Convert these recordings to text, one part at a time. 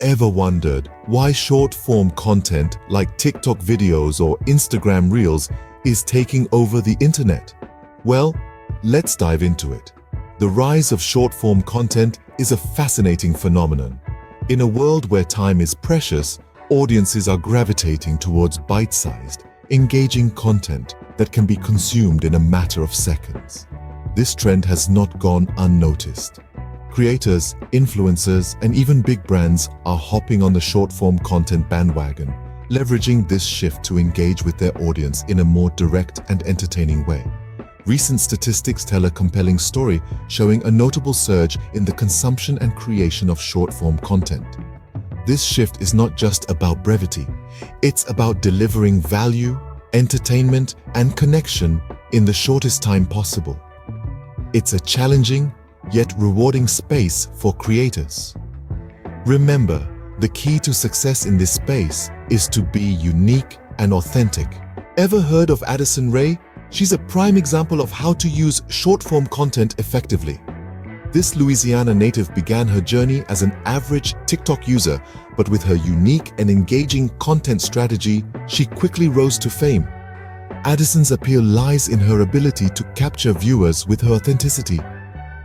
Ever wondered why short-form content like TikTok videos or Instagram Reels is taking over the internet? Well, let's dive into it. The rise of short-form content is a fascinating phenomenon. In a world where time is precious, audiences are gravitating towards bite-sized, engaging content that can be consumed in a matter of seconds. This trend has not gone unnoticed. Creators, influencers, and even big brands are hopping on the short-form content bandwagon, leveraging this shift to engage with their audience in a more direct and entertaining way. Recent statistics tell a compelling story showing a notable surge in the consumption and creation of short-form content. This shift is not just about brevity, it's about delivering value, entertainment, and connection in the shortest time possible. It's a challenging, yet rewarding space for creators. Remember, the key to success in this space is to be unique and authentic. Ever heard of Addison Rae? She's a prime example of how to use short-form content effectively. This Louisiana native began her journey as an average TikTok user, but with her unique and engaging content strategy, she quickly rose to fame. Addison's appeal lies in her ability to capture viewers with her authenticity.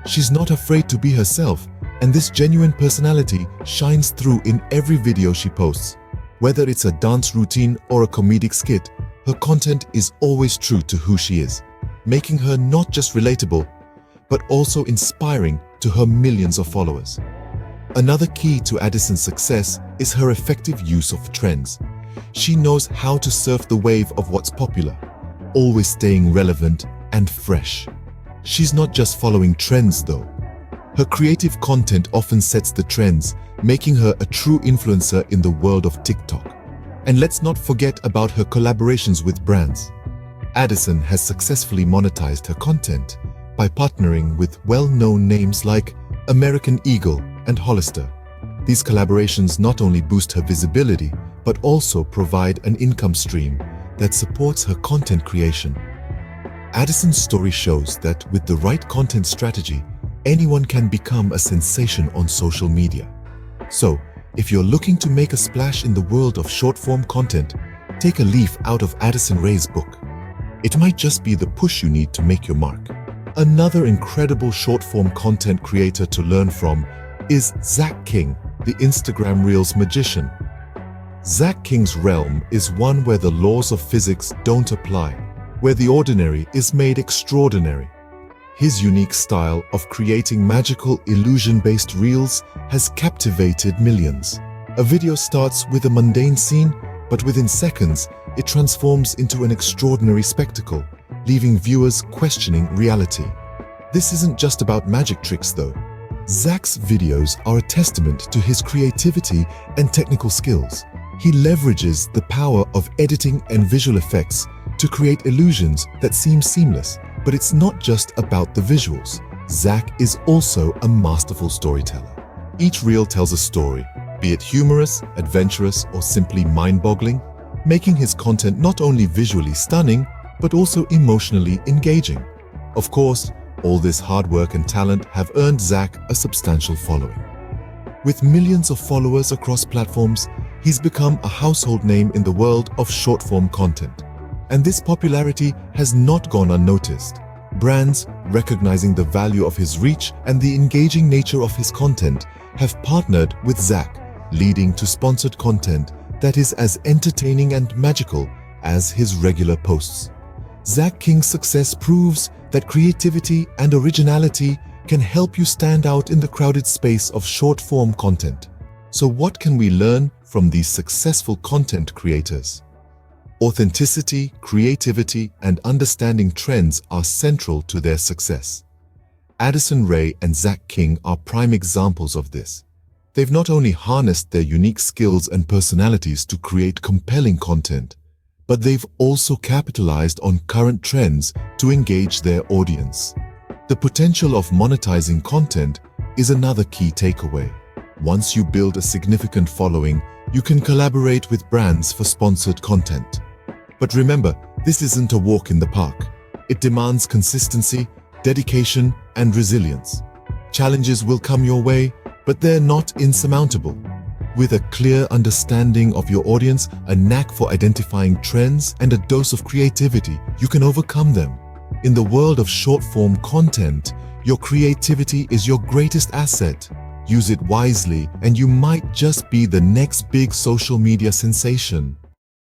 She's not afraid to be herself, and this genuine personality shines through in every video she posts. Whether it's a dance routine or a comedic skit, her content is always true to who she is, making her not just relatable, but also inspiring to her millions of followers. Another key to Addison's success is her effective use of trends. She knows how to surf the wave of what's popular, always staying relevant and fresh. She's not just following trends though. Her creative content often sets the trends, making her a true influencer in the world of TikTok. And let's not forget about her collaborations with brands. Addison has successfully monetized her content by partnering with well-known names like American Eagle and Hollister. These collaborations not only boost her visibility, but also provide an income stream that supports her content creation. Addison's story shows that with the right content strategy, anyone can become a sensation on social media. So, if you're looking to make a splash in the world of short-form content, take a leaf out of Addison Rae's book. It might just be the push you need to make your mark. Another incredible short-form content creator to learn from is Zach King, the Instagram Reels magician. Zach King's realm is one where the laws of physics don't apply, where the ordinary is made extraordinary. His unique style of creating magical illusion-based reels has captivated millions. A video starts with a mundane scene, but within seconds, it transforms into an extraordinary spectacle, leaving viewers questioning reality. This isn't just about magic tricks though. Zach's videos are a testament to his creativity and technical skills. He leverages the power of editing and visual effects to create illusions that seem seamless. But it's not just about the visuals. Zach is also a masterful storyteller. Each reel tells a story, be it humorous, adventurous, or simply mind-boggling, making his content not only visually stunning, but also emotionally engaging. Of course, all this hard work and talent have earned Zach a substantial following. With millions of followers across platforms, he's become a household name in the world of short-form content. And this popularity has not gone unnoticed. Brands, recognizing the value of his reach and the engaging nature of his content, have partnered with Zach, leading to sponsored content that is as entertaining and magical as his regular posts. Zach King's success proves that creativity and originality can help you stand out in the crowded space of short-form content. So what can we learn from these successful content creators? Authenticity, creativity, and understanding trends are central to their success. Addison Rae and Zach King are prime examples of this. They've not only harnessed their unique skills and personalities to create compelling content, but they've also capitalized on current trends to engage their audience. The potential of monetizing content is another key takeaway. Once you build a significant following, you can collaborate with brands for sponsored content. But remember, this isn't a walk in the park. It demands consistency, dedication, and resilience. Challenges will come your way, but they're not insurmountable. With a clear understanding of your audience, a knack for identifying trends, and a dose of creativity, you can overcome them. In the world of short-form content, your creativity is your greatest asset. Use it wisely, and you might just be the next big social media sensation.